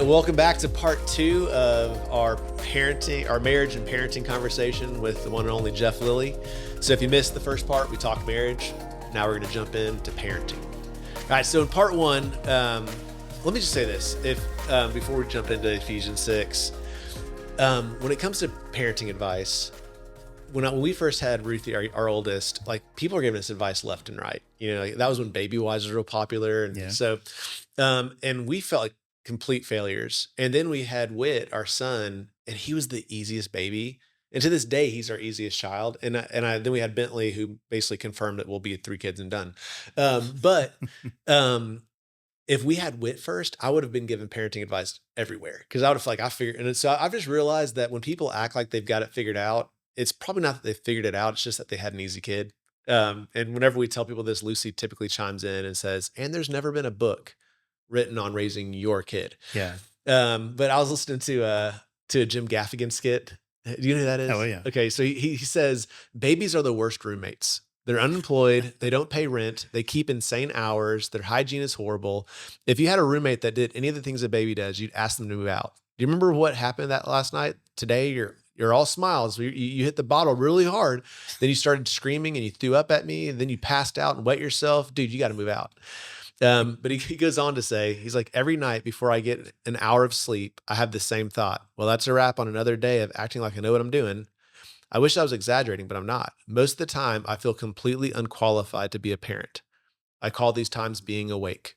right, welcome back to part 2 of our marriage and parenting conversation with the one and only Jeff Lilley. So if you missed the first part, we talked marriage. Now we're going to jump into parenting. All right, so in part 1, let me just say this. Before we jump into Ephesians 6, when it comes to parenting advice, when we first had Ruthie, our oldest, like people are giving us advice left and right. You know, like, that was when Baby Wise was real popular, and and we felt like complete failures. And then we had Wit, our son, and he was the easiest baby. And to this day, he's our easiest child. And then we had Bentley, who basically confirmed that we'll be 3 kids and done. But if we had Wit first, I would have been given parenting advice everywhere because I would have I figured. And so I've just realized that when people act like they've got it figured out, it's probably not that they figured it out. It's just that they had an easy kid. And whenever we tell people this, Lucy typically chimes in and says, and there's never been a book written on raising your kid. Yeah. But I was listening to a Jim Gaffigan skit. Do you know who that is? Oh, yeah. Okay. So he says, babies are the worst roommates. They're unemployed. They don't pay rent. They keep insane hours. Their hygiene is horrible. If you had a roommate that did any of the things a baby does, you'd ask them to move out. Do you remember what happened that last night? Today, you're all smiles. You hit the bottle really hard. Then you started screaming and you threw up at me. And then you passed out and wet yourself. Dude, you got to move out. But he goes on to say, he's like, every night before I get an hour of sleep, I have the same thought. Well, that's a wrap on another day of acting like I know what I'm doing. I wish I was exaggerating, but I'm not. Most of the time, I feel completely unqualified to be a parent. I call these times being awake.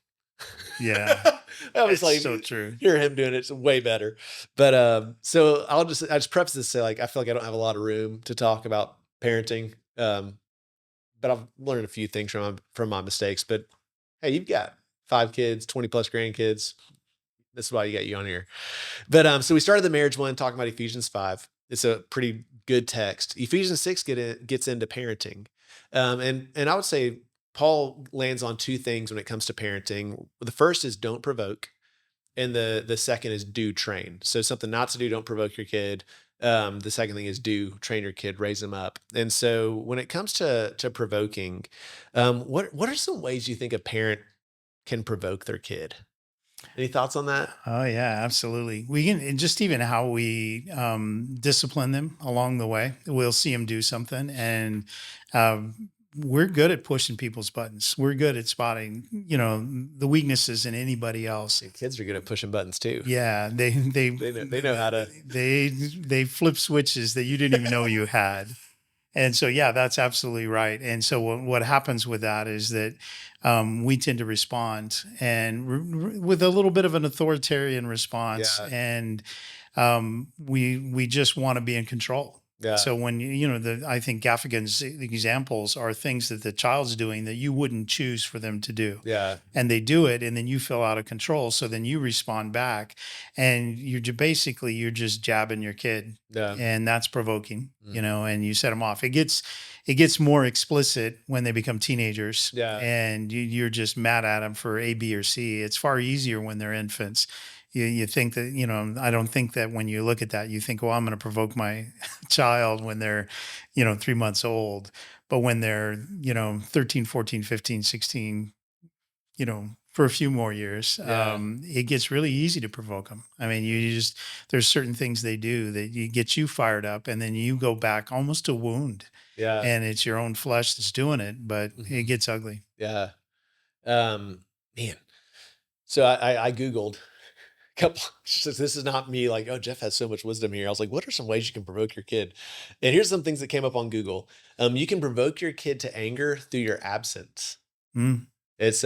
Yeah. I was like, so true. Hear him doing it's way better. But so I just preface this to say, like, I feel like I don't have a lot of room to talk about parenting. But I've learned a few things from my mistakes. But hey, you've got 5 kids, 20 plus grandkids. This is why you got you on here. But so we started the marriage one talking about Ephesians 5. It's a pretty good text. Ephesians 6 gets into parenting. And I would say Paul lands on 2 things when it comes to parenting. The first is don't provoke. And the second is do train. So something not to do, don't provoke your kid. The second thing is do train your kid, raise them up. And so when it comes to provoking, what are some ways you think a parent can provoke their kid? Any thoughts on that? Oh, yeah, absolutely. We can just even how we discipline them along the way. We'll see them do something, and we're good at pushing people's buttons. We're good at spotting, the weaknesses in anybody else. Your kids are good at pushing buttons too. Yeah, they know how to. They flip switches that you didn't even know you had. And so, yeah, that's absolutely right. And so what happens with that is that we tend to respond and with a little bit of an authoritarian response. Yeah. And we just want to be in control. Yeah. So when, I think Gaffigan's examples are things that the child's doing that you wouldn't choose for them to do. Yeah. And they do it, and then you feel out of control. So then you respond back, and you're just jabbing your kid. Yeah. And that's provoking, and you set them off. It gets more explicit when they become teenagers. Yeah. And you're just mad at them for A, B, or C. It's far easier when they're infants. You think that, I don't think that when you look at that, you think, well, I'm going to provoke my child when they're, 3 months old. But when they're, 13, 14, 15, 16, for a few more years, it gets really easy to provoke them. I mean, there's certain things they do that get you fired up, and then you go back almost to wound. Yeah. And it's your own flesh that's doing it, but it gets ugly. Yeah. Man. So I Googled this is not me like, oh, Jeff has so much wisdom here. I was like, what are some ways you can provoke your kid? And here's some things that came up on Google. You can provoke your kid to anger through your absence. It's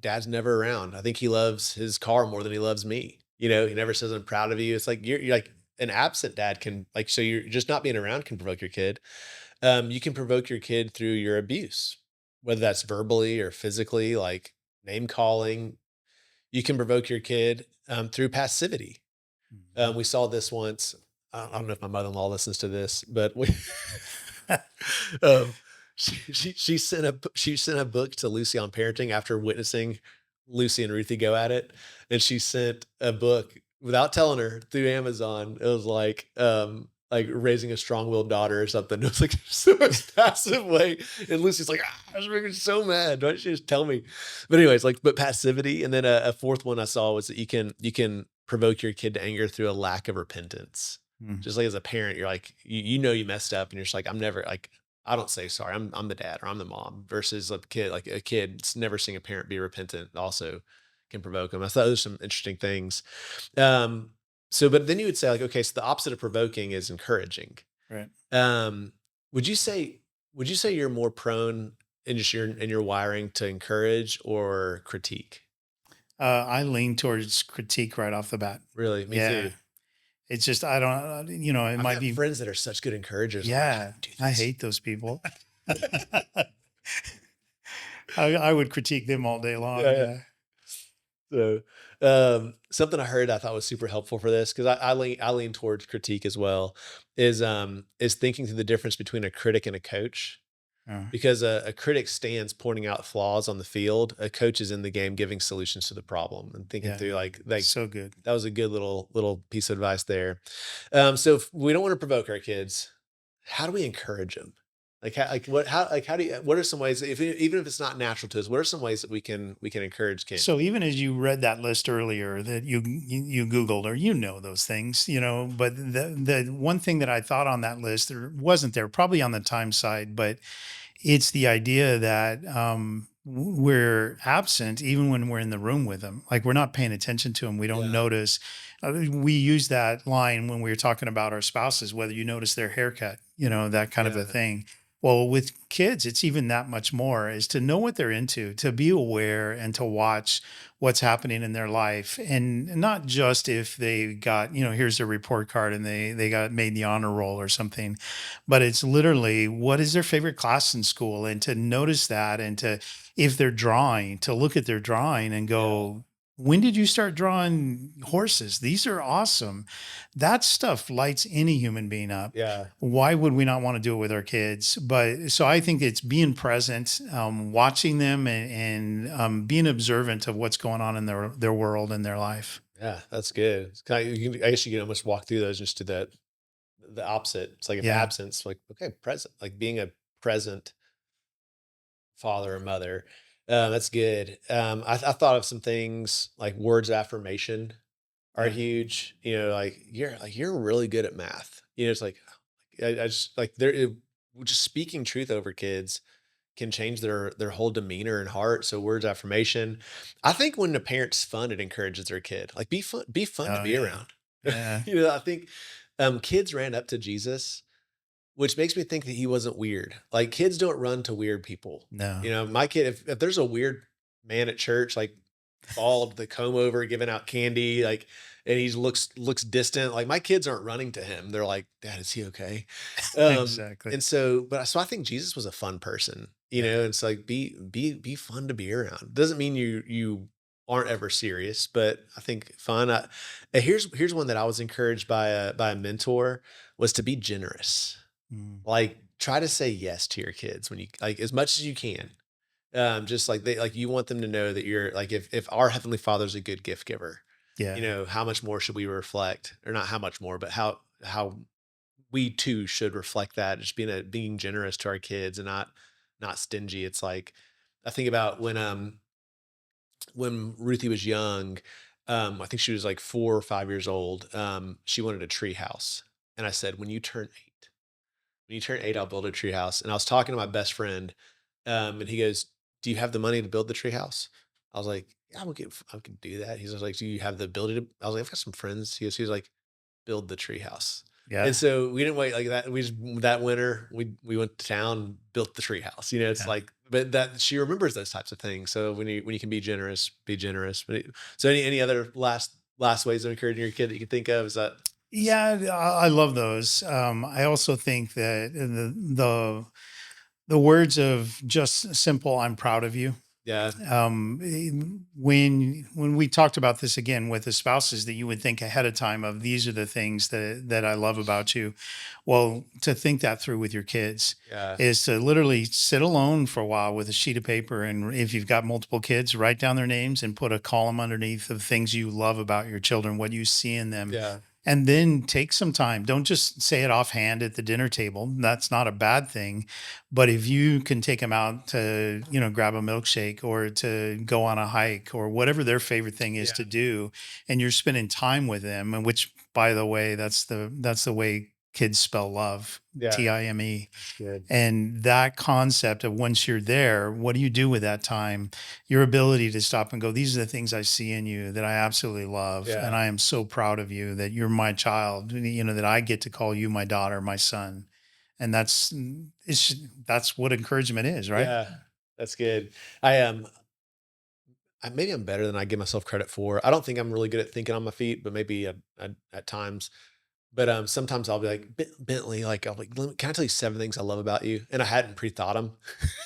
dad's never around. I think he loves his car more than he loves me. He never says I'm proud of you. It's like you're like an absent dad can so you're just not being around can provoke your kid. You can provoke your kid through your abuse, whether that's verbally or physically, like name calling. You can provoke your kid through passivity. We saw this once. I don't know if my mother-in-law listens to this, but she sent a book to Lucy on parenting after witnessing Lucy and Ruthie go at it, and she sent a book without telling her through Amazon. It was like like raising a strong-willed daughter or something. It was like so much passive way. And Lucy's like, I was making so mad. Why don't you just tell me? But anyways, like, but passivity. And then a fourth one I saw was that you can provoke your kid to anger through a lack of repentance. Mm. Just like as a parent, you're like, you know, you messed up and you're just like, I'm never like, I don't say sorry. I'm the dad or I'm the mom versus like a kid's never seeing a parent be repentant also can provoke them. I thought those are some interesting things. Um, so, but then you would say like, okay, so the opposite of provoking is encouraging. Right. Um, would you say, would you say you're more prone in just your wiring to encourage or critique? I lean towards critique right off the bat. Really? Me Yeah. too. It's just, I don't, it I've might got be, friends that are such good encouragers. I'm like, how yeah, do you do I this? hate those people. I would critique them all day long. Yeah, yeah. Yeah. So, something I heard I thought was super helpful for this because I lean towards critique as well. Is thinking through the difference between a critic and a coach. Uh, Because a critic stands pointing out flaws on the field, a coach is in the game giving solutions to the problem and thinking yeah. through like So good. that was a good little piece of advice there. So if we don't want to provoke our kids, how do we encourage them? How do you, what are some ways if even if it's not natural to us, what are some ways that we can encourage kids? So even as you read that list earlier that you Googled or those things, but the one thing that I thought on that list there wasn't there probably on the time side, but it's the idea that we're absent even when we're in the room with them. Like we're not paying attention to them. We don't Yeah, notice. We use that line when we were talking about our spouses, whether you notice their haircut, that kind of a yeah, thing. Well, with kids, it's even that much more is to know what they're into, to be aware and to watch what's happening in their life. And not just if they got, here's their report card and they got made the honor roll or something, but it's literally what is their favorite class in school and to notice that and to, if they're drawing, to look at their drawing and yeah, go, when did you start drawing horses? These are awesome. That stuff lights any human being up. yeah. Why would we not want to do it with our kids? But so I think it's being present, watching them and being observant of what's going on in their world and their life. Yeah, that's good. It's kind of, I guess you can almost walk through those just to the opposite. It's like if Yeah. absence, like okay, present, like being a present father or mother. That's good. I thought of some things like words of affirmation are Yeah. huge. You're really good at math. It's like I just like just speaking truth over kids can change their whole demeanor and heart. So words of affirmation. I think when the parent's fun, it encourages their kid. Like be fun to Oh, be yeah. around. Yeah. I think kids ran up to Jesus, which makes me think that he wasn't weird. Like kids don't run to weird people. No. My kid, if there's a weird man at church, like bald, the comb over, giving out candy, like, and he looks distant. Like my kids aren't running to him. They're like, Dad, is he okay? Exactly. And so I think Jesus was a fun person. Yeah. And it's like be fun to be around. Doesn't mean you aren't ever serious, but I think fun. Here's one that I was encouraged by a mentor was to be generous. Mm. Like try to say yes to your kids when you like as much as you can. Just like they like you want them to know that you're like if our heavenly father's a good gift giver, Yeah. how much more should we reflect or not how much more, but how we too should reflect that just being generous to our kids and not stingy. It's like I think about when Ruthie was young, I think she was like 4 or 5 years old. She wanted a tree house. And I said, when you turn 8, I'll build a tree house. And I was talking to my best friend, and he goes, "Do you have the money to build the tree house?" I was like, "Yeah, I can do that." He's just like, "Do you have the ability to?" I was like, "I've got some friends." He was like, "Build the tree house." And Yeah. so we didn't wait like that. That winter we went to town, built the tree house. It's Yeah. like, but that she remembers those types of things. So when you can be generous, be generous. So any other last ways of encouraging your kid that you can think of is that Yeah, I love those. I also think that the words of just simple "I'm proud of you." yeah, When we talked about this again with the spouses, that you would think ahead of time of these are the things that I love about you. Well, to think that through with your kids yeah, is to literally sit alone for a while with a sheet of paper, and if you've got multiple kids, write down their names and put a column underneath of things you love about your children, what you see in them, yeah, and then take some time. Don't just say it offhand at the dinner table. That's not a bad thing. But if you can take them out to, grab a milkshake or to go on a hike or whatever their favorite thing is Yeah. to do, and you're spending time with them, and which, by the way, that's the way kids spell love, Yeah. Time. That's good. And that concept of once you're there, what do you do with that time? Your ability to stop and go, these are the things I see in you that I absolutely love. And Yeah. I am so proud of you that you're my child, that I get to call you my daughter, my son. And that's what encouragement is, right? Yeah. That's good. I maybe I'm better than I give myself credit for. I don't think I'm really good at thinking on my feet, but maybe at times. But sometimes I'll be like Bentley, like I'll like, can I tell you 7 things I love about you? And I hadn't pre-thought them.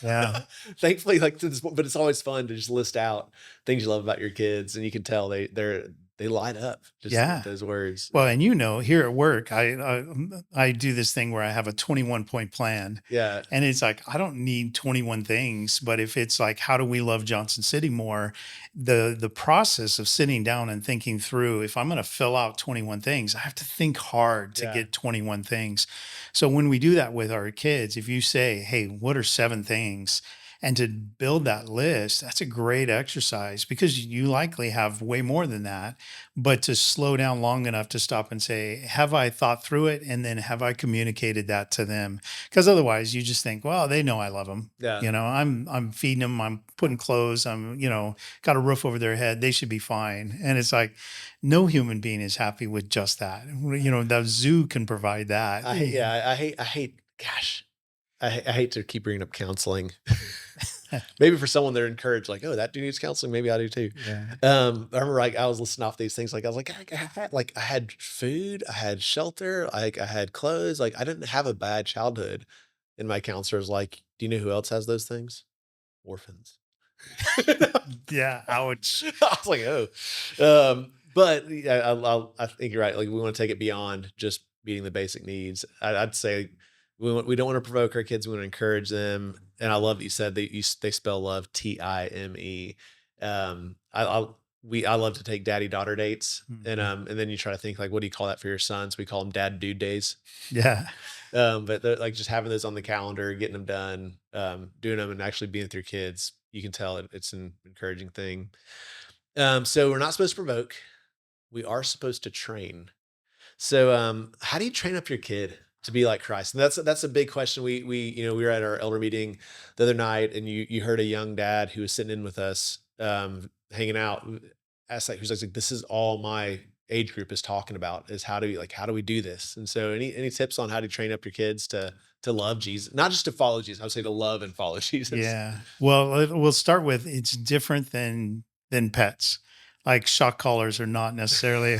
Yeah. Thankfully, like to this, but it's always fun to just list out things you love about your kids, and you can tell they light up just with Yeah. those words. Well, and here at work, I do this thing where I have a 21-point plan, Yeah, and it's like I don't need 21 things, but if it's like how do we love Johnson City more, the process of sitting down and thinking through if I'm going to fill out 21 things, I have to think hard to yeah, get 21 things. So when we do that with our kids, if you say, "Hey, what are 7 things?" and to build that list, that's a great exercise because you likely have way more than that, but to slow down long enough to stop and say, have I thought through it? And then have I communicated that to them? Because otherwise you just think, well, they know I love them. yeah. I'm feeding them, I'm putting clothes, got a roof over their head. They should be fine. And it's like, no human being is happy with just that. The zoo can provide that. I hate, yeah, I hate. Gosh, I hate to keep bringing up counseling. Maybe for someone they're encouraged, like, oh, that dude needs counseling. Maybe I do too. Yeah. I remember like I was listening off these things. Like I was like, I had food, I had shelter, like I had clothes. Like I didn't have a bad childhood. And my counselor's like, do you know who else has those things? Orphans. Yeah. Ouch. I was like, oh, but yeah, I think you're right. Like we want to take it beyond just meeting the basic needs. I'd say we don't want to provoke our kids. We want to encourage them. And I love that you said they spell love Time. I love to take daddy daughter dates, Mhm. and then you try to think like, what do you call that for your sons? We call them dad dude days. Yeah. But like just having those on the calendar, getting them done, doing them, and actually being with your kids, you can tell it's an encouraging thing. So we're not supposed to provoke. We are supposed to train. So, how do you train up your kid to be like Christ? And that's a big question. We were at our elder meeting the other night, and you heard a young dad who was sitting in with us, hanging out, ask like who's like, this is all my age group is talking about is how do we do this? And so, any tips on how to train up your kids to love Jesus, not just to follow Jesus? I would say to love and follow Jesus. Yeah. Well, we'll start with it's different than pets. Like shock collars are not necessarily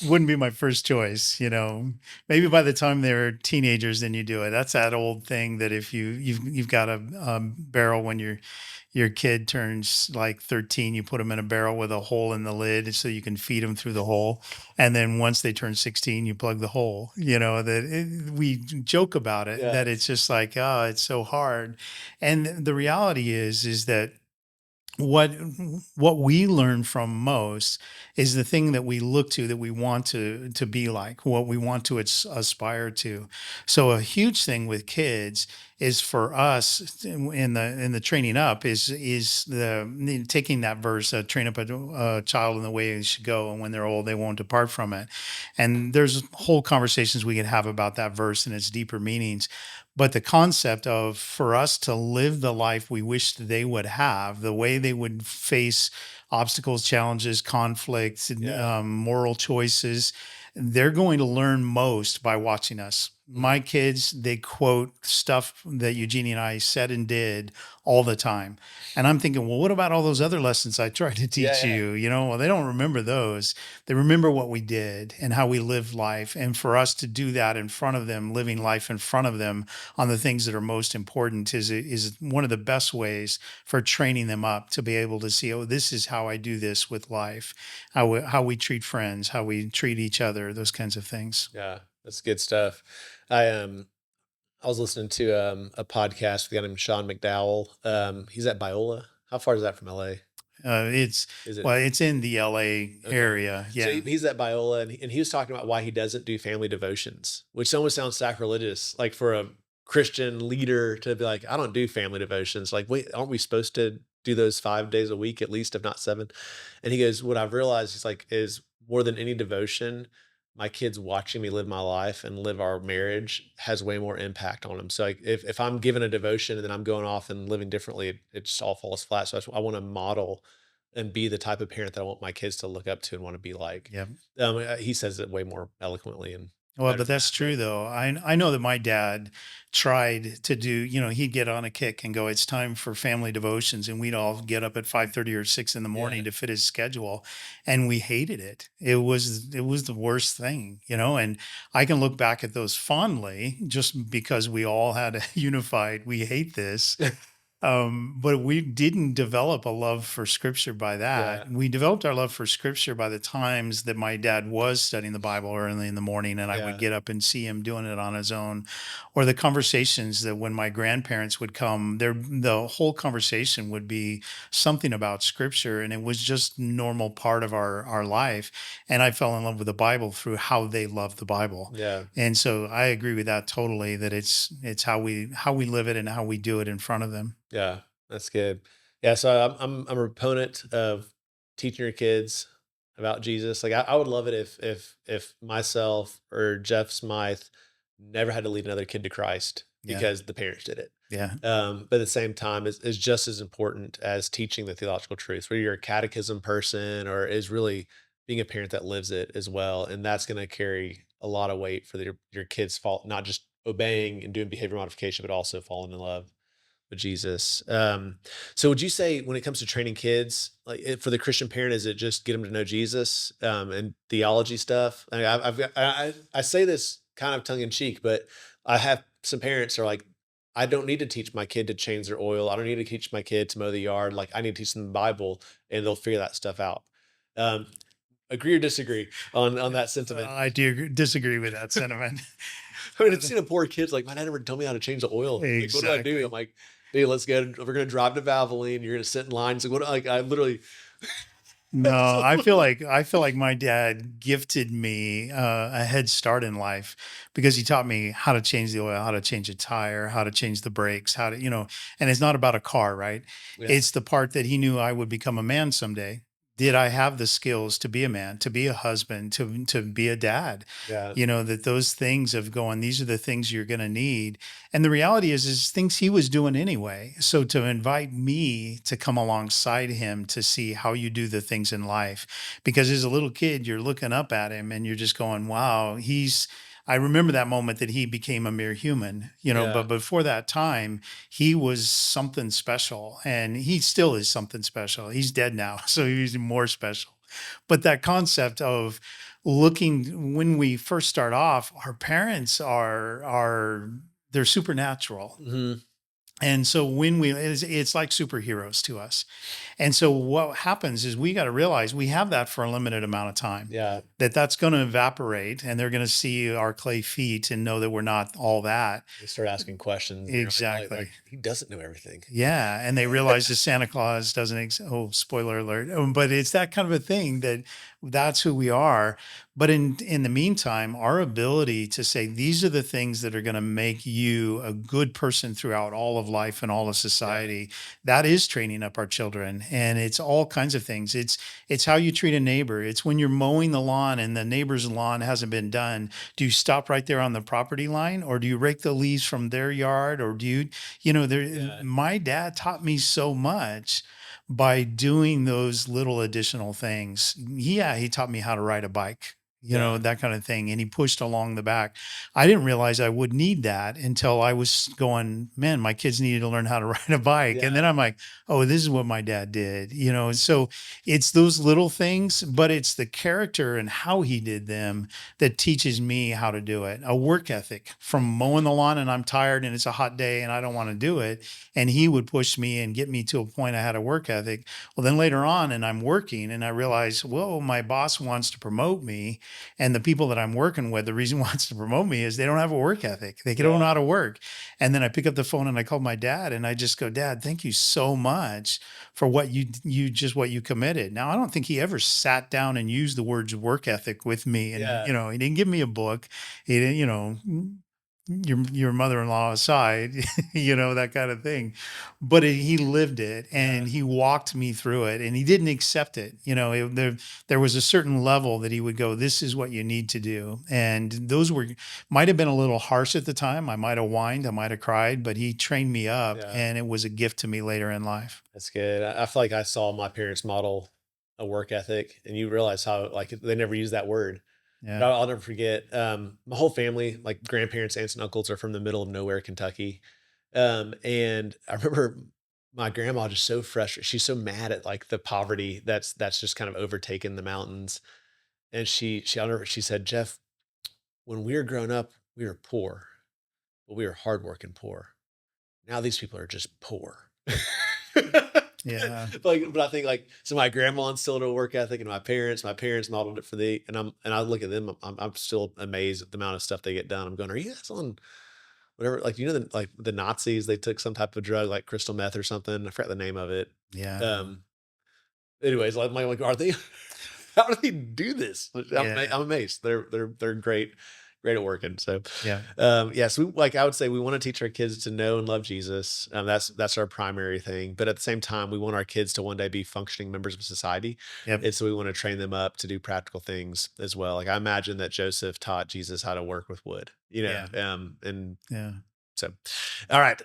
wouldn't be my first choice. Maybe by the time they're teenagers, then you do it. That's that old thing that if you've got a barrel when your kid turns like 13, you put them in a barrel with a hole in the lid so you can feed them through the hole. And then once they turn 16, you plug the hole. We joke about it Yeah, that it's just like, oh, it's so hard. And the reality is that what what we learn from most is the thing that we look to that we want to be like what we want to aspire to. So a huge thing with kids is for us in the training up is the taking that verse, train up a child in the way they should go, and when they're old they won't depart from it. And there's whole conversations we could have about that verse and its deeper meanings, but the concept of for us to live the life we wish they would have, the way they would face obstacles, challenges, conflicts, and, yeah, moral choices, they're going to learn most by watching us. mhm, My kids, they quote stuff that Eugenie and I said and did all the time. And I'm thinking, well, what about all those other lessons I tried to yeah, teach yeah, you? Well, they don't remember those. They remember what we did and how we lived life. And for us to do that in front of them, living life in front of them on the things that are most important is one of the best ways for training them up to be able to see, oh, this is how I do this with life, how we treat friends, how we treat each other, those kinds of things. yeah. That's good stuff. I I was listening to a podcast with a guy named Sean McDowell. He's at Biola. How far is that from LA? It's Is it? well, it's in the LA Okay. area. So Yeah. he's at Biola, and he was talking about why he doesn't do family devotions, which almost sounds sacrilegious, like for a Christian leader to be like, I don't do family devotions. Like, wait, aren't we supposed to do those 5 days a week at least, if not seven? And he goes, what I've realized is like, is more than any devotion, my kids watching me live my life and live our marriage has way more impact on them. So like, if I'm given a devotion and then I'm going off and living differently, it just all falls flat. So I want to model and be the type of parent that I want my kids to look up to and want to be like. Yeah. He says it way more eloquently and Well, better but than that's that. But true though. I know that my dad tried to do, he'd get on a kick and go, it's time for family devotions. And we'd all get up at 5:30 or 6 in the yeah, morning to fit his schedule. And we hated it. It was the worst thing, and I can look back at those fondly just because we all had a unified, we hate this. But we didn't develop a love for scripture by that. yeah, We developed our love for scripture by the times that my dad was studying the Bible early in the morning, and I would yeah, get up and see him doing it on his own, or the conversations that when my grandparents would come, the whole conversation would be something about scripture, and it was just normal part of our life. And I fell in love with the Bible through how they loved the Bible. yeah, And so I agree with that totally, that it's how we live it and how we do it in front of them. yeah. That's good. Yeah, so I'm a proponent of teaching your kids about Jesus. Like I would love it if myself or Jeff Smythe never had to lead another kid to Christ Yeah. because the parents did it. Yeah. But at the same time, is just as important as teaching the theological truths, whether you're a catechism person or is really being a parent that lives it as well. And that's going to carry a lot of weight for your kids' fault, not just obeying and doing behavior modification, but also falling in love with Jesus. So would you say when it comes to training kids, like for the Christian parent, is it just get them to know Jesus and theology stuff? I say this kind of tongue in cheek, but I have some parents are like, I don't need to teach my kid to change their oil. I don't need to teach my kid to mow the yard. Like I need to teach them the Bible, and they'll figure that stuff out. Um, Agree or disagree on that sentiment? I do disagree with that sentiment. I mean, it's poor kids like, my dad never told me how to change the oil. Like, what do I do? I'm Exactly. like, dude, let's go. We're gonna drive to Valvoline. You're gonna sit in line. So what? Like, I literally. It's No, like, I feel like my dad gifted me a head start in life because he taught me how to change the oil, how to change a tire, how to change the brakes, how to, and it's not about a car, right? yeah, It's the part that he knew I would become a man someday. Did I have the skills to be a man, to be a husband, to be a dad? yeah, That those things of going, these are the things you're going to need. And the reality is things he was doing anyway. So to invite me to come alongside him to see how you do the things in life, because as a little kid, you're looking up at him and you're just going, wow, I remember that moment that he became a mere human, yeah, but before that time, he was something special and he still is something special. He's dead now, so he's more special. But that concept of looking when we first start off, our parents are they're supernatural. hmm, And so when it's like superheroes to us. And so what happens is we got to realize we have that for a limited amount of time. yeah. That's going to evaporate and they're going to see our clay feet and know that we're not all that. They start asking questions, and you're like, oh, Exactly. like he doesn't know everything. Yeah, and they realize that Santa Claus doesn't exist. Oh, spoiler alert! But it's that kind of a thing that's who we are. But in the meantime, our ability to say these are the things that are going to make you a good person throughout all of life and all of Yeah, society, that is training up our children, and it's all kinds of things. It's how you treat a neighbor. It's when you're mowing the lawn and the neighbor's lawn hasn't been done. Do you stop right there on the property line, or do you rake the leaves from their yard, or do there yeah, my dad taught me so much by doing those little additional things. Yeah, he taught me how to ride a bike, yeah, that kind of thing. And he pushed along the back. I didn't realize I would need that until I was going, man, my kids needed to learn how to ride a bike. And yeah, then I'm like, oh, this is what my dad did, So it's those little things, but it's the character and how he did them that teaches me how to do it. A work ethic from mowing the lawn and I'm tired and it's a hot day and I don't want to do it. And he would push me and get me to a point I had a work ethic. Well, then later on, and I'm working and I realize, whoa, my boss wants to promote me. And the people that I'm working with, the reason why it's to promote me is they don't have a work ethic. They don't know how to work. And then I pick up the phone and I call my dad and I just go, Dad, thank you so much for what what you committed. Now, I don't think he ever sat down and used the words work ethic with me. And, Yeah. he didn't give me a book. He didn't, your mother-in-law aside, that kind of thing. But he lived it and Yeah. he walked me through it and he didn't accept it. There was a certain level that he would go, this is what you need to do. And those might have been a little harsh at the time. I might have whined, I might have cried, but he trained me up Yeah. and it was a gift to me later in life. That's good. I feel like I saw my parents model a work ethic, and you realize how like they never use that word. Yeah. But I'll never forget. My whole family, like grandparents, aunts, and uncles, are from the middle of nowhere, Kentucky. And I remember my grandma just so frustrated. She's so mad at like the poverty that's just kind of overtaken the mountains. And I'll never, she said, Jeff, when we were growing up, we were poor, but we were hardworking poor. Now these people are just poor. Yeah. But I think like so my grandma instilled a work ethic, and my parents modeled it for the and I look at them, I'm still amazed at the amount of stuff they get done. I'm going, are you guys on whatever, like the Nazis, they took some type of drug like crystal meth or something. I forgot the name of it. Yeah. Um anyways, like are they how do they do this? Yeah. I'm amazed. They're great at working. So, Yeah. yes, like I would say, we want to teach our kids to know and love Jesus. That's our primary thing. But at the same time, we want our kids to one day be functioning members of society, Yep. and so we want to train them up to do practical things as well. Like I imagine that Joseph taught Jesus how to work with wood. Yeah. And Yeah. so, all right.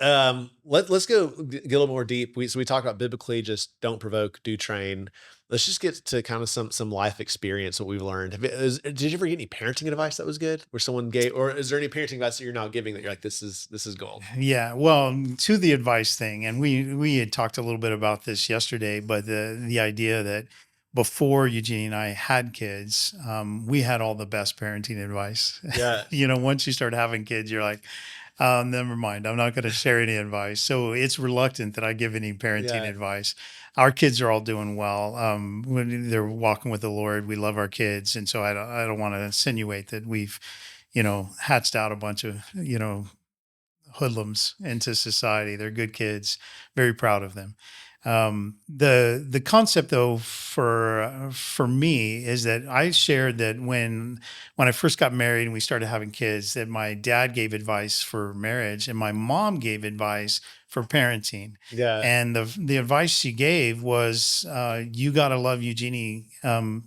Let's go get a little more deep. We talked about biblically, just don't provoke, do train. Let's just get to kind of some life experience, what we've learned. Did you ever get any parenting advice that was good, where someone gave, or is there any parenting advice that you're now giving that you're like, this is gold? Yeah, well, to the advice thing, and we had talked a little bit about this yesterday, but the idea that before Eugenie and I had kids, we had all the best parenting advice. Yeah, Once you start having kids, you're like, never mind, I'm not going to share any advice. So it's reluctant that I give any parenting yeah, advice. Our kids are all doing well. When they're walking with the Lord, we love our kids, and so I don't want to insinuate that we've hatched out a bunch of hoodlums into society. They're good kids. Very proud of them. The concept though for me is that I shared that when I first got married and we started having kids, that my dad gave advice for marriage and my mom gave advice for parenting. yeah, And the advice she gave was, you got to love Eugenie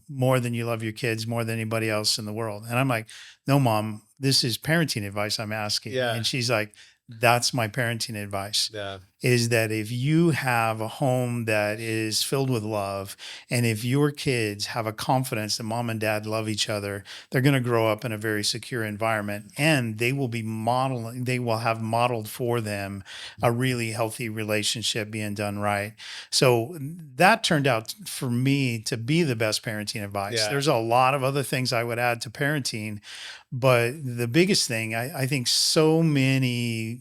more than you love your kids, more than anybody else in the world. And I'm like, no, Mom, this is parenting advice I'm asking. yeah, And she's like, that's my parenting advice, yeah, is that if you have a home that is filled with love, and if your kids have a confidence that mom and dad love each other, they're going to grow up in a very secure environment, and they will have modeled for them a really healthy relationship being done right. So that turned out for me to be the best parenting advice. yeah, There's a lot of other things I would add to parenting, but the biggest thing, I think so many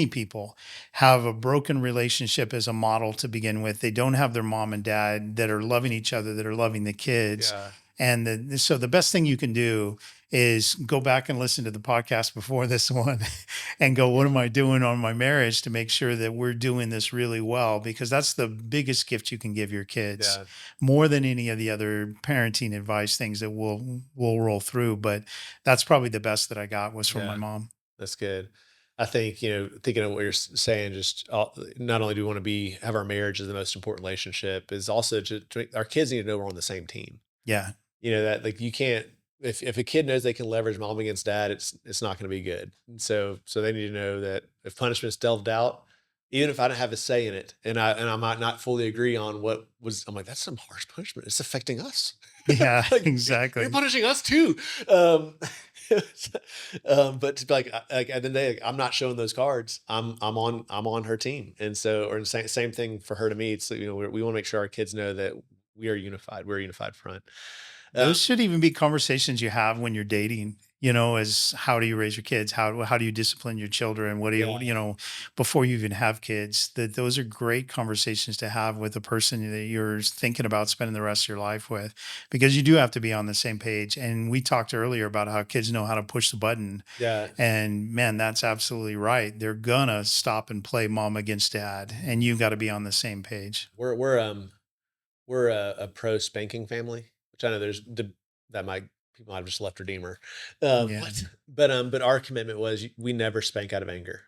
people have a broken relationship as a model to begin with. They don't have their mom and dad that are loving each other, that are loving the kids. yeah, And so the best thing you can do is go back and listen to the podcast before this one and go, what am I doing on my marriage to make sure that we're doing this really well? Because that's the biggest gift you can give your kids, yeah, more than any of the other parenting advice things that we'll roll through. But that's probably the best that I got was from my yeah. mom. That's good. I think, thinking of what you're saying, just not only do we want to have our marriage as the most important relationship, is also our kids need to know we're on the same team. Yeah. That like you can't, if a kid knows they can leverage mom against dad, it's not going to be good. And so they need to know that if punishment's delved out, even if I don't have a say in it, and I might not fully agree on I'm like, that's some harsh punishment. It's affecting us. Yeah, Like you're exactly. punishing us too. Um, but to be like at the end of the day, like, I'm not showing those cards. I'm on her team, and so or the same thing for her to me. It's we want to make sure our kids know that we are unified. We're a unified front. Those Um, should even be conversations you have when you're dating. as how do you raise your kids? How do you discipline your children? What do Yeah. before you even have kids? That those are great conversations to have with the person that you're thinking about spending the rest of your life with, because you do have to be on the same page. And we talked earlier about how kids know how to push the button, Yeah. and man, that's absolutely right. They're gonna stop and play mom against dad, and you've got to be on the same page. We're a pro spanking family, which I know that might people might have just left Redeemer. Yeah, But our commitment was we never spank out of anger.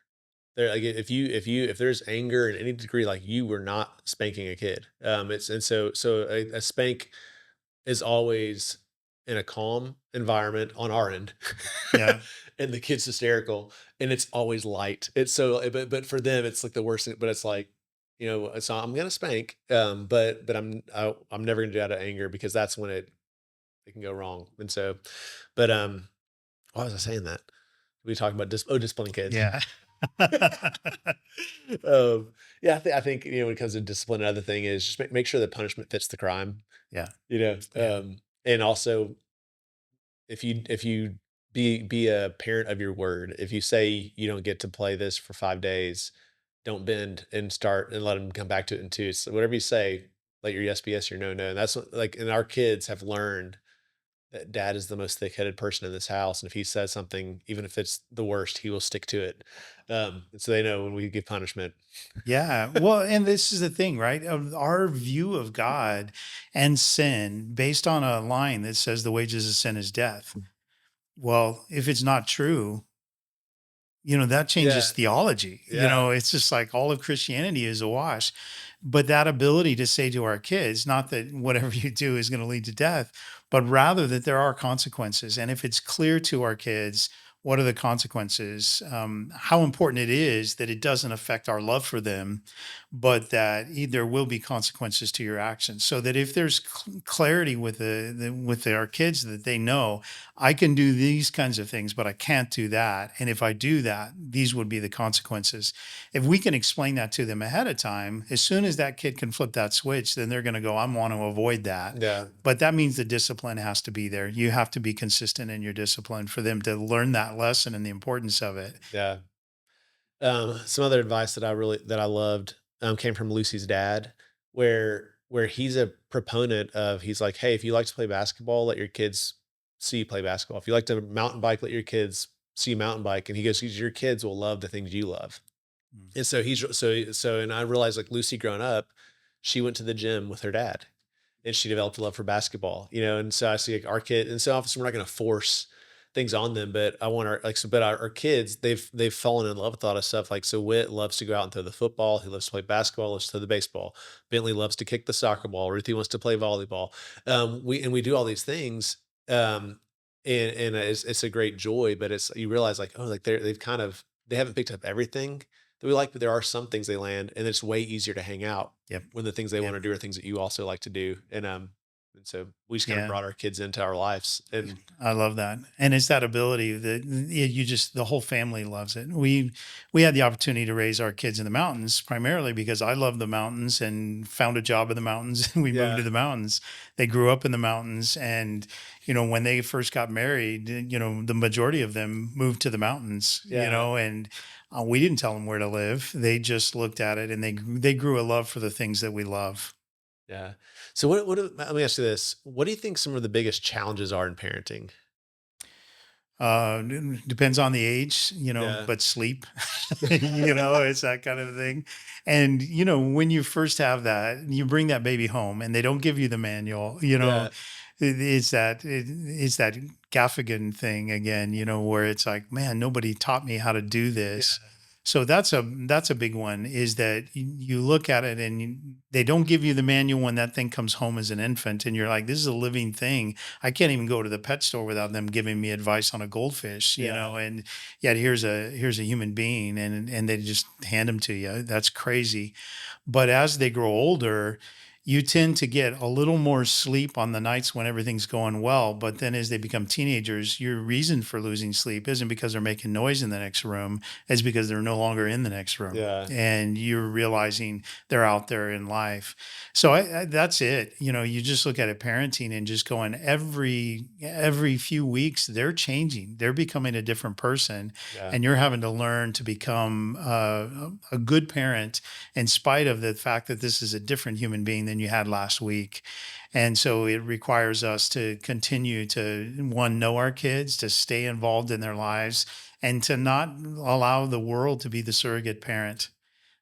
There, like if there's anger in any degree, like you were not spanking a kid. It's and so a spank is always in a calm environment on our end, yeah, and the kid's hysterical, and it's always light. It's so, but for them, it's like the worst thing. But it's like, so I'm gonna spank, but I'm never gonna do it out of anger because that's when it can go wrong. And so, but why was I saying that? We talking about disciplining kids. yeah, um, yeah, I think when it comes to discipline, another thing is just make sure the punishment fits the crime. yeah, You know, yeah, and also if you be a parent of your word. If you say you don't get to play this for 5 days, don't bend and start and let them come back to it in two. So whatever you say, let your yes be yes, your no no. And that's what, like, and our kids have learned that dad is the most thick-headed person in this house, and if he says something, even if it's the worst, he will stick to it. And so they know when we give punishment. yeah. Well, and this is the thing, right? Of our view of God and sin based on a line that says the wages of sin is death. Well, if it's not true, that changes Yeah, theology. yeah, It's just like all of Christianity is a wash. But that ability to say to our kids, not that whatever you do is going to lead to death, but rather that there are consequences. And if it's clear to our kids, what are the consequences? How important it is that it doesn't affect our love for them, but that there will be consequences to your actions. So that if there's clarity with our kids, that they know I can do these kinds of things, but I can't do that. And if I do that, these would be the consequences. If we can explain that to them ahead of time, as soon as that kid can flip that switch, then they're going to go, I want to avoid that. yeah, But that means the discipline has to be there. You have to be consistent in your discipline for them to learn that lesson and the importance of it. yeah. Some other advice that I loved came from Lucy's dad, where he's a proponent of, he's like, hey, if you like to play basketball, let your kids see you play basketball. If you like to mountain bike, let your kids see you mountain bike. And he goes, your kids will love the things you love. Mm. And so and I realized, like, Lucy growing up, she went to the gym with her dad and she developed a love for basketball, and so I see, like, our kid, and so obviously we're not going to force things on them, but I want our kids, they've fallen in love with a lot of stuff. Like, so Wit loves to go out and throw the football. He loves to play basketball, loves to throw the baseball. Bentley loves to kick the soccer ball. Ruthie wants to play volleyball. We do all these things. Um, and it's a great joy, but it's, you realize, like, oh, like they haven't picked up everything that we like, but there are some things they land, and it's way easier to hang out Yep. when the things they want Yep. to do are things that you also like to do. And so we just kind of Yeah. brought our kids into our lives. And I love that. And it's that ability that you just, the whole family loves it. We had the opportunity to raise our kids in the mountains primarily because I love the mountains and found a job in the mountains and we moved to yeah, the mountains. They grew up in the mountains and when they first got married, the majority of them moved to the mountains, yeah, and we didn't tell them where to live. They just looked at it and they grew a love for the things that we love. yeah. So let me ask you this. What do you think some of the biggest challenges are in parenting? Depends on the age, Yeah, but sleep, it's that kind of thing. And, when you first have that, you bring that baby home and they don't give you the manual, yeah, it's that Gaffigan thing again, where it's like, man, nobody taught me how to do this. yeah, So that's a big one is that you look at it and they don't give you the manual when that thing comes home as an infant and you're like, this is a living thing. I can't even go to the pet store without them giving me advice on a goldfish, yeah, and yet here's a human being and they just hand them to you. That's crazy. But as they grow older, you tend to get a little more sleep on the nights when everything's going well. But then as they become teenagers, your reason for losing sleep isn't because they're making noise in the next room, it's because they're no longer in the next room. Yeah. And you're realizing they're out there in life. So that's it. You just look at it parenting and just going every few weeks, they're changing. They're becoming a different person. Yeah. And you're having to learn to become a good parent in spite of the fact that this is a different human being than you had last week. And so it requires us to continue to, one, know our kids, to stay involved in their lives, and to not allow the world to be the surrogate parent.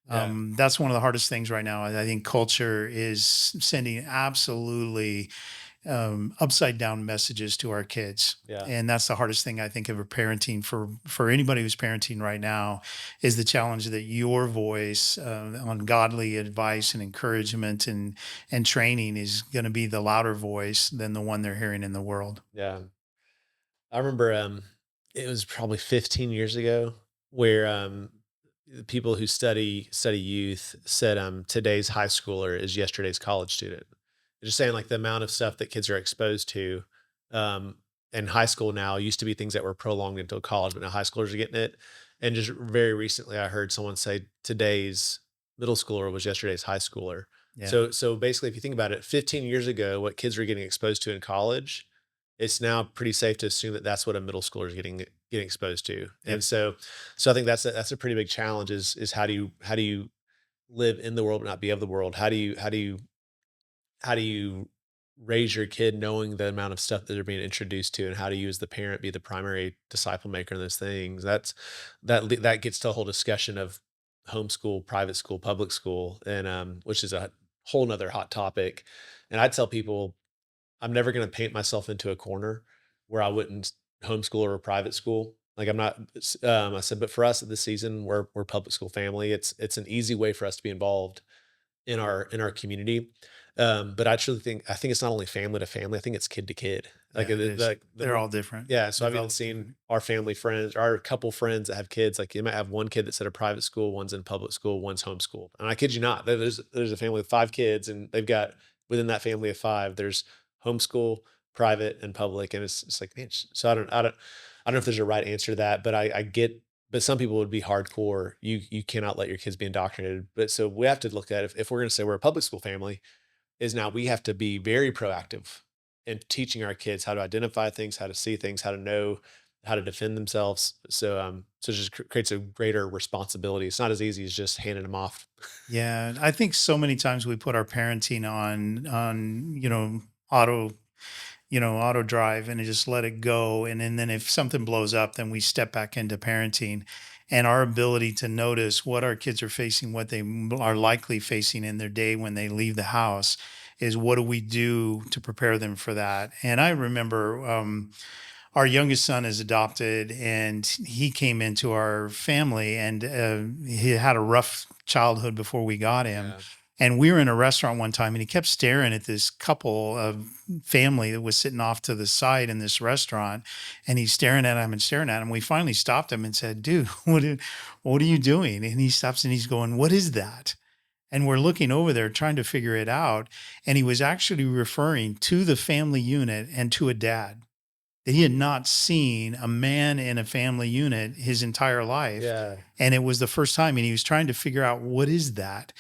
Yeah. That's one of the hardest things right now. I think culture is sending absolutely upside down messages to our kids. Yeah. And that's the hardest thing I think of parenting for anybody who's parenting right now, is the challenge that your voice on godly advice and encouragement and training is going to be the louder voice than the one they're hearing in the world. Yeah. I remember it was probably 15 years ago where the people who study youth said today's high schooler is yesterday's college student. They're just saying like the amount of stuff that kids are exposed to um in high school now used to be things that were prolonged until college, but now high schoolers are getting it. And just very recently I heard someone say today's middle schooler was yesterday's high schooler. Yeah. So basically if you think about it, 15 years ago what kids were getting exposed to in college, it's now pretty safe to assume that that's what a middle schooler is getting exposed to. Yep. And so I think that's a pretty big challenge is how do you live in the world but not be of the world? How do you raise your kid knowing the amount of stuff that they're being introduced to, and how do you as the parent be the primary disciple maker in those things? That gets to a whole discussion of homeschool, private school, public school, and which is a whole nother hot topic. And I tell people I'm never going to paint myself into a corner where I wouldn't homeschool or a private school. Like I'm not. I said, but for us at this season, we're public school family. It's an easy way for us to be involved in our community. But I think it's not only family to family. I think it's kid to kid. Yeah, Like it is. like They're all different. yeah. So I've even Developed seen different. our family friends, our couple friends that have kids. Like you might have one kid that's at a private school, one's in public school, one's homeschooled. And I kid you not, there's a family with 5 kids, and they've got within that family of 5, there's homeschool, private, and public. And it's like, man. So I don't know if there's a right answer to that, but I get. But some people would be hardcore. You cannot let your kids be indoctrinated. But so we have to look at if we're going to say we're a public school family, is now we have to be very proactive in teaching our kids how to identify things, how to see things, how to know how to defend themselves. So it just creates a greater responsibility. It's not as easy as just handing them off. Yeah, I think so many times we put our parenting on auto auto drive, and just let it go. And then if something blows up, then we step back into parenting, and our ability to notice what our kids are facing, what they are likely facing in their day when they leave the house, is what do we do to prepare them for that? And I remember our youngest son is adopted, and he came into our family, and he had a rough childhood before we got him. Yeah. And we were in a restaurant one time, and he kept staring at this couple of family that was sitting off to the side in this restaurant. And he's staring at him and staring at him. We finally stopped him and said, "Dude, what are you doing?" And he stops and he's going, "What is that?" And we're looking over there trying to figure it out. And he was actually referring to the family unit and to a dad that he had not seen a man in a family unit his entire life. Yeah. And it was the first time, and he was trying to figure out, what is that?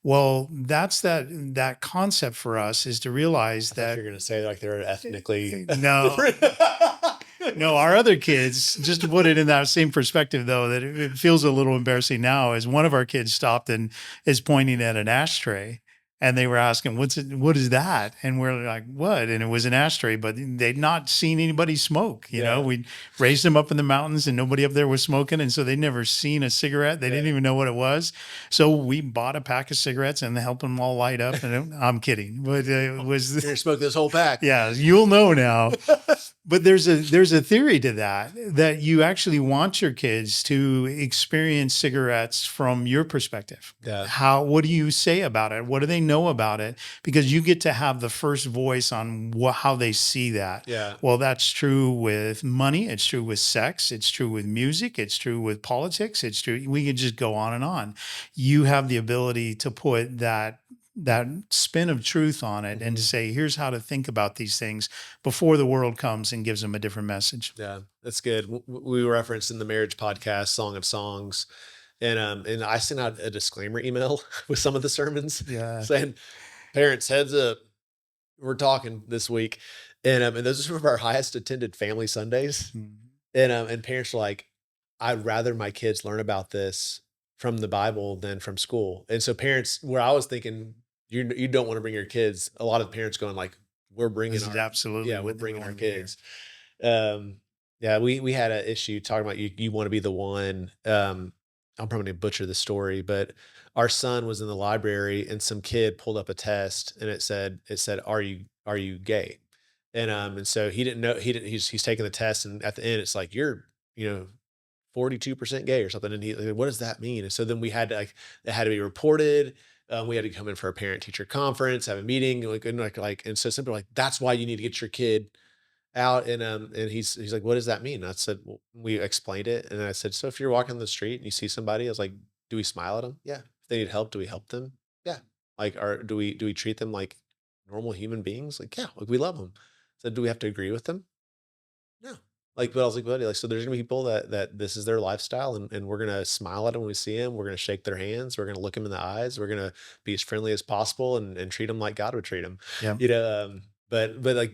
Well, that's that concept for us, is to realize I thought you that were going to say like they're ethnically no, different. no, our other kids, just to put it in that same perspective, though, that it feels a little embarrassing now, is one of our kids stopped and is pointing at an ashtray. And they were asking, what is that? And we're like, what? And it was an ashtray, but they'd not seen anybody smoke. Yeah. We raised them up in the mountains and nobody up there was smoking. And so they'd never seen a cigarette. They didn't even know what it was. So we bought a pack of cigarettes and helped them all light up. And I'm kidding, but it was, You're gonna smoke this whole pack. yeah, you'll know now. But there's a theory to that you actually want your kids to experience cigarettes from your perspective. Yeah. What do you say about it? What do they know about it? Because you get to have the first voice on how they see that. Yeah. Well, that's true with money. It's true with sex. It's true with music. It's true with politics. It's true. We could just go on and on. You have the ability to put that that spin of truth on it, and to Mhm. say, here's how to think about these things before the world comes and gives them a different message. Yeah, that's good. We referenced in the marriage podcast, Song of Songs, and I sent out a disclaimer email with some of the sermons Yeah. saying, "Parents, heads up, we're talking this week," and those are some of our highest attended family Sundays, Mhm. and parents are like, "I'd rather my kids learn about this from the Bible than from school," and so parents, where I was thinking you don't want to bring your kids, a lot of parents going like, "We're bringing This is our absolutely yeah, we're what we bringing want our them to hear. kids." Um, yeah, we had an issue talking about you want to be the one. I'm probably gonna butcher the story, but our son was in the library and some kid pulled up a test and it said, are you gay? And so he didn't know he didn't he's taking the test and at the end it's like you're, you know, 42% gay or something. And he like, what does that mean? And so then we had to like it had to be reported. We had to come in for a parent teacher conference, have a meeting, and so simply like that's why you need to get your kid out and he's like, "What does that mean?" I said, "Well," we explained it, and I said, "So if you're walking the street and you see somebody," I was like, "Do we smile at them? Yeah. If they need help, do we help them? Yeah. Like, do we treat them like normal human beings? Like, yeah, like we love them." So do we have to agree with them? No. Like, but I was like, "Buddy, like, so there's gonna be people that this is their lifestyle, and we're gonna smile at them when we see them. We're gonna shake their hands. We're gonna look them in the eyes. We're gonna be as friendly as possible and treat them like God would treat them." Yeah, But I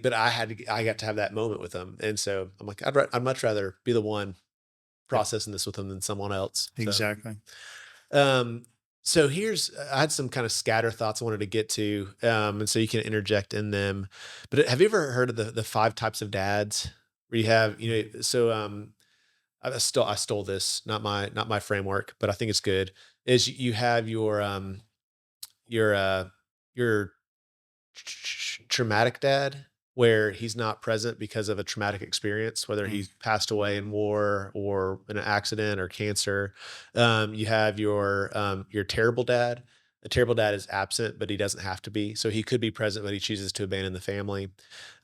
got to have that moment with them, and so I'm like, I'd much rather be the one yep, processing this with them than someone else. So, exactly. um, so here's I had some kind of scatter thoughts I wanted to get to, and so you can interject in them. But have you ever heard of the five types of dads? Where you have, I stole this, not my framework, but I think it's good. Is you have your your traumatic dad where he's not present because of a traumatic experience, whether Mm, he's passed away in war or in an accident or cancer. You have your terrible dad. The terrible dad is absent, but he doesn't have to be. So he could be present, but he chooses to abandon the family.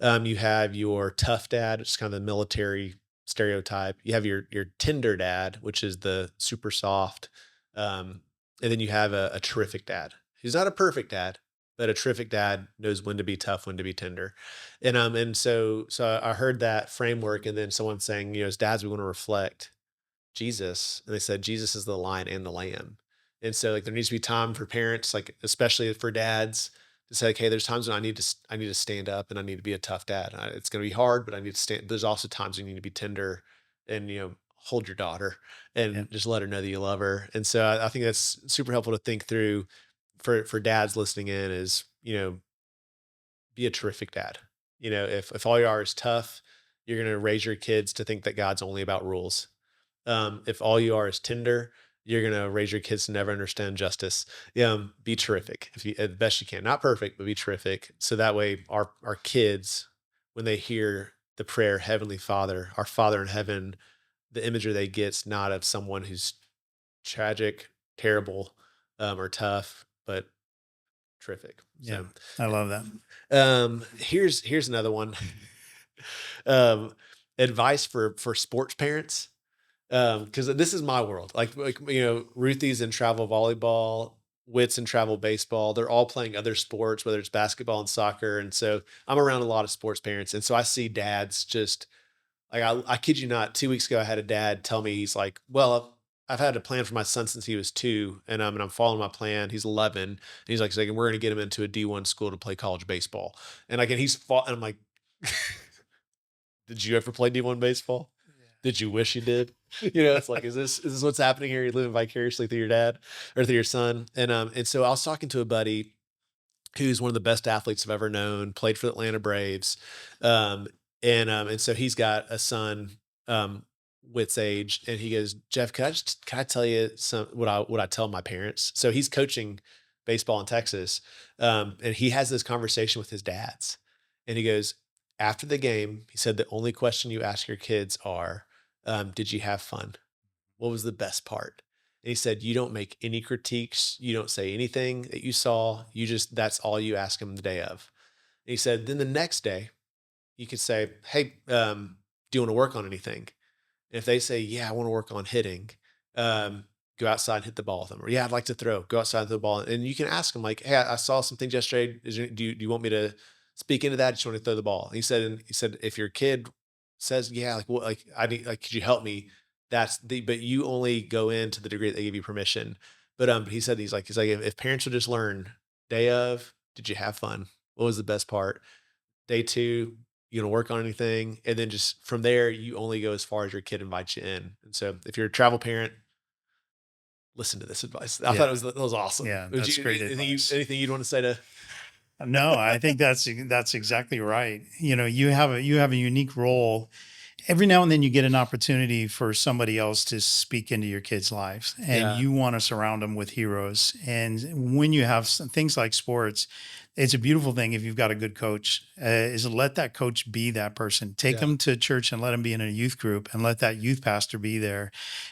You have your tough dad, which is kind of the military stereotype. You have your tender dad, which is the super soft. Um, and then you have a terrific dad. He's not a perfect dad, but a terrific dad knows when to be tough, when to be tender. And I heard that framework and then someone saying, as dads, we want to reflect Jesus. And they said Jesus is the lion and the lamb. And so like there needs to be time for parents, like especially for dads, to say, okay, there's times when I need to stand up and I need to be a tough dad. It's going to be hard, but I need to stand. There's also times you need to be tender and hold your daughter yeah, and just let her know that you love her. And so I think that's super helpful to think through for dads listening in is, be a terrific dad. If all you are is tough, you're going to raise your kids to think that God's only about rules. If all you are is tender, you're going to raise your kids to never understand justice. Be terrific if you, as best you can, not perfect, but be terrific. So that way our kids, when they hear the prayer, Heavenly Father, our Father in heaven, the imagery they get's not of someone who's tragic, terrible, or tough, but terrific. yeah. So, I love that. here's another one. um, Advice for sports parents. Because this is my world. Ruthie's in travel volleyball, Wits in travel baseball. They're all playing other sports, whether it's basketball and soccer. And so I'm around a lot of sports parents, and so I see dads just like I kid you not. 2 weeks ago, I had a dad tell me he's like, "Well, I've had a plan for my son since he was 2, and I'm following my plan. He's 11, and he's like, we're going to get him into a D1 school to play college baseball." And he's fought, and I'm like, "Did you ever play D1 baseball? Did you wish you did?" It's like, is this what's happening here? You're living vicariously through your dad or through your son. And so I was talking to a buddy who's one of the best athletes I've ever known, played for the Atlanta Braves. Um, and so he's got a son, Wit's age, and he goes, "Jeff, can I tell you what I tell my parents?" So he's coaching baseball in Texas. And he has this conversation with his dads. And he goes, after the game, he said the only question you ask your kids are, did you have fun? What was the best part? And he said, you don't make any critiques. You don't say anything that you saw. That's all you ask them the day of. And he said, then the next day, you could say, hey, do you want to work on anything? And if they say, yeah, I want to work on hitting, um, go outside and hit the ball with them. Or yeah, I'd like to throw, go outside and throw the ball. And you can ask them like, hey, I saw some things yesterday. Do you want me to speak into that? Just want to throw the ball. And he said, if your kid says, yeah, like, what, like, I need, like, could you help me? But you only go in to the degree that they give you permission. But he said, he's like, if parents would just learn day of, did you have fun? What was the best part? Day two, you gonna work on anything? And then just from there, you only go as far as your kid invites you in. And so if you're a travel parent, listen to this advice. I thought Yeah. that was awesome. Yeah. That's great advice. Anything you'd want to say to? No, I think that's exactly right. You have a unique role. Every now and then you get an opportunity for somebody else to speak into your kids' lives, and Yeah, you want to surround them with heroes. And when you have things like sports, it's a beautiful thing if you've got a good coach, is let that coach be that person. Take yeah, them to church and let them be in a youth group and let that youth pastor be there.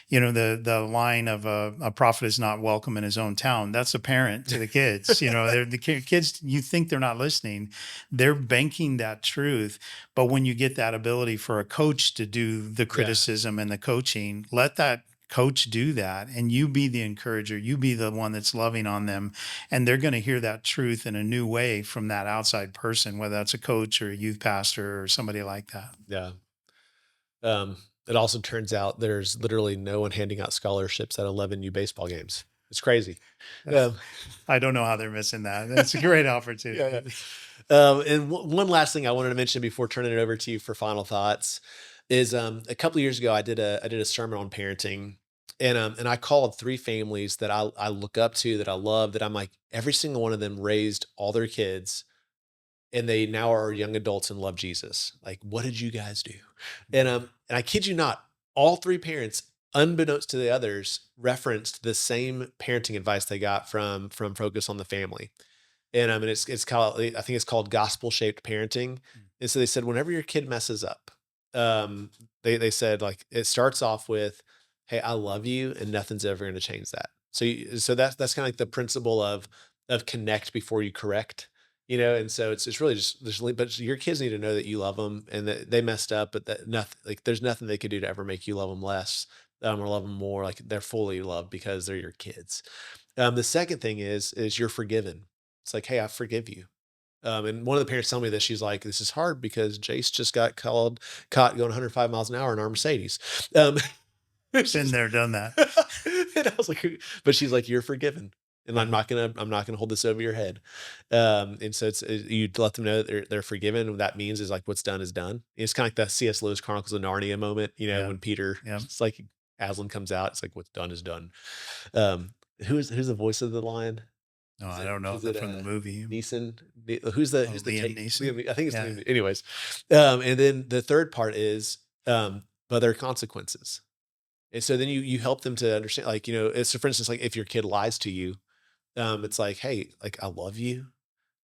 The line of a prophet is not welcome in his own town. That's a parent to the kids. Kids, you think they're not listening. They're banking that truth. But when you get that ability for a coach to do the yeah, criticism and the coaching, let that coach do that, and you be the encourager, you be the one that's loving on them, and they're going to hear that truth in a new way from that outside person, whether that's a coach or a youth pastor or somebody like that. yeah. Um, it also turns out there's literally no one handing out scholarships at 11U baseball games. It's crazy. Um, I don't know how they're missing that. That's a great yeah, opportunity. and one last thing I wanted to mention before turning it over to you for final thoughts is a couple of years ago I did a sermon on parenting, and I called three families that I look up to, that I love, that I'm like, every single one of them raised all their kids and they now are young adults and love Jesus. Like, what did you guys do? And I kid you not, all three parents, unbeknownst to the others, referenced the same parenting advice they got from Focus on the Family. And it's called, I think it's called gospel shaped parenting. And so they said, whenever your kid messes up, um, they said, like, it starts off with, hey, I love you, and nothing's ever going to change that. So that's kind of like the principle of connect before you correct, and so it's really just but your kids need to know that you love them and that they messed up, but that nothing, like, there's nothing they could do to ever make you love them less, or love them more. Like, they're fully loved because they're your kids. The second thing is you're forgiven. It's like, hey, I forgive you. And one of the parents told me this. She's like, this is hard because Jace just got caught going 105 miles an hour in our Mercedes. Um, Been there, done that. and I was like, but she's like, you're forgiven. And I'm not gonna hold this over your head. And so you let them know that they're forgiven. And what that means is, like, what's done is done. It's kind of like the C.S. Lewis Chronicles of Narnia moment, Yeah. when Peter, Yeah. it's like Aslan comes out. It's like, what's done is done. Who's the voice of the lion? No, Is I it don't know is if it from the movie. Neeson? Oh, Who's the Liam Neeson. I think it's Yeah. Liam. Anyways, and then the third part is, but there are consequences. And so then you help them to understand, like, so for instance, like, if your kid lies to you, it's like, hey, like, I love you.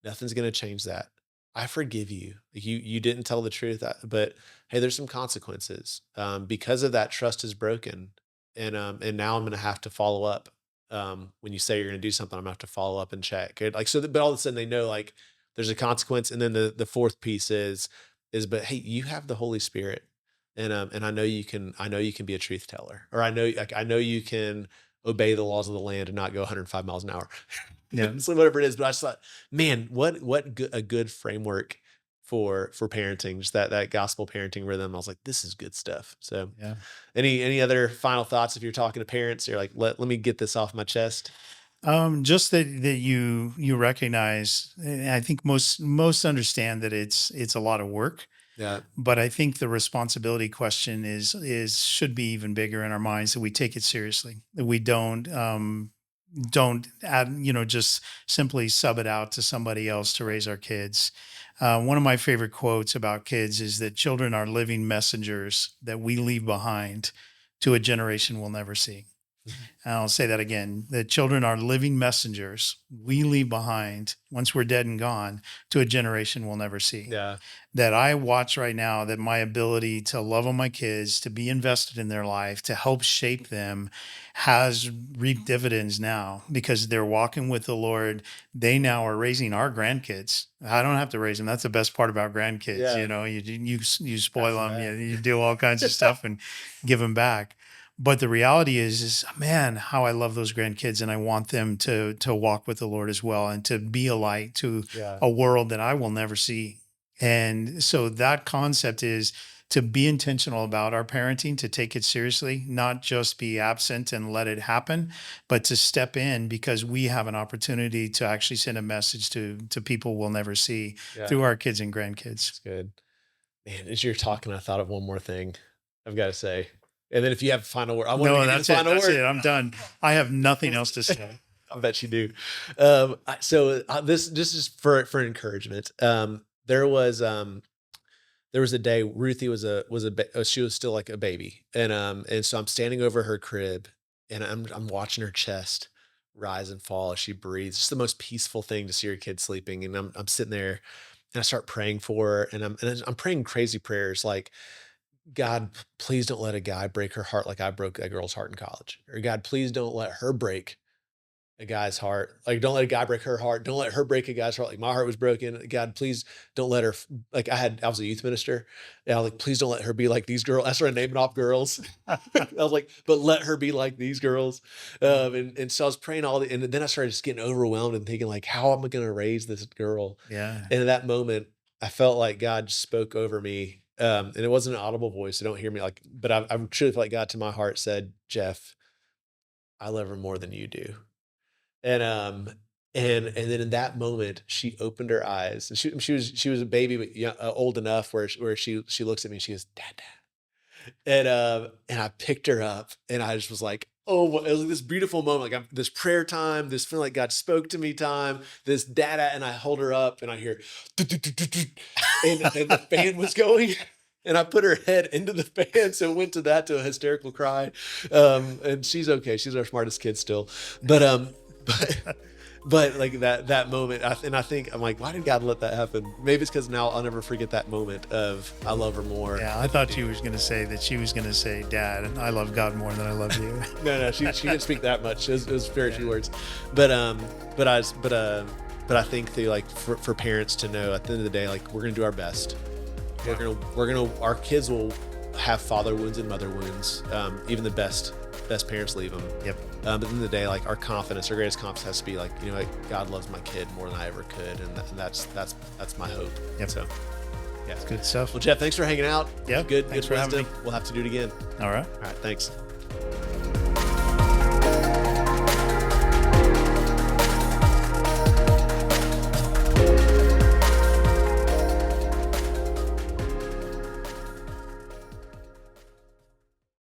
Nothing's gonna change that. I forgive you. Like, you didn't tell the truth, but hey, there's some consequences. Because of that, trust is broken, and now I'm gonna have to follow up. When you say you're gonna do something, I'm gonna have to follow up and check. Like, so, but all of a sudden they know, like, there's a consequence. And then the fourth piece is, but hey, you have the Holy Spirit, and I know you can be a truth teller, or I know you can obey the laws of the land and not go 105 miles an hour. Yeah. So whatever it is, but I just thought, man, a good framework for parenting, just that gospel parenting rhythm. I was like, this is good stuff. So, Yeah. any other final thoughts if you're talking to parents? You're like, let me get this off my chest. Just that you recognize, and I think most understand that it's a lot of work, Yeah, but I think the responsibility question is should be even bigger in our minds, that we take it seriously, that we don't add, just simply sub it out to somebody else to raise our kids. One of my favorite quotes about kids is that children are living messengers that we leave behind to a generation we'll never see. And I'll say that again. The children are living messengers we leave behind once we're dead and gone to a generation we'll never see. yeah, That I watch right now, that my ability to love on my kids, to be invested in their life, to help shape them has reaped dividends now because they're walking with the Lord. They now are raising our grandkids. I don't have to raise them. That's the best part about grandkids. yeah. You spoil Pass it them, back. you do all kinds of stuff and give them back. But the reality is man, how I love those grandkids, and I want them to walk with the Lord as well, and to be a light to Yeah. a world that I will never see. And so that concept is to be intentional about our parenting, to take it seriously, not just be absent and let it happen, but to step in, because we have an opportunity to actually send a message to people we'll never see Yeah. through our kids and grandkids. It's good. Man, as you're talking, I thought of one more thing I've got to say. And then if you have a final word, I want to No, give you that's the it. final That's word. it. I'm done. I have nothing else to say. I bet you do. This is for encouragement. There was a day Ruthie she was still like a baby, and so I'm standing over her crib, and I'm watching her chest rise and fall as she breathes. It's the most peaceful thing to see your kid sleeping, and I'm sitting there, and I start praying for her, and I'm praying crazy prayers like, God, please don't let a guy break her heart like I broke a girl's heart in college, or God, please don't let her break a guy's heart. Like, don't let a guy break her heart. Don't let her break a guy's heart. Like my heart was broken. God, please don't let her, like I was a youth minister. Yeah. Like, please don't let her be like these girls. I started naming off girls. I was like, but let her be like these girls. And so I was praying and then I started just getting overwhelmed and thinking like, how am I going to raise this girl? Yeah. And in that moment, I felt like God spoke over me. And it wasn't an audible voice. So don't hear me but I truly felt like God to my heart said, Jeff, I love her more than you do. And and then in that moment, she opened her eyes. And she was a baby, but old enough where she looks at me and she goes, Dad, Dad. And I picked her up, and I just was like, oh, it was like this beautiful moment, like this prayer time, this feeling like God spoke to me time, this dada, and I hold her up, and I hear, and the fan was going. And I put her head into the fan, so it went to a hysterical cry. And she's okay. She's our smartest kid still. But but like that moment, I think I'm like, why did God let that happen? Maybe it's because now I'll never forget that moment of I love her more. Yeah, I thought you was going to say that she was going to say, Dad, I love God more than I love you. No, she didn't speak that much. It was very few words, but I think through like for parents to know at the end of the day, like we're gonna do our best. Yeah. Our kids will have father wounds and mother wounds. Even the best parents leave them. Yep. But at the end of the day, like our greatest confidence has to be like, like God loves my kid more than I ever could. And that's my hope. Yep. So yeah. It's good stuff. Well, Jeff, thanks for hanging out. Yeah. Good Thanks for having wisdom. me. We'll have to do it again. All right. All right. Thanks.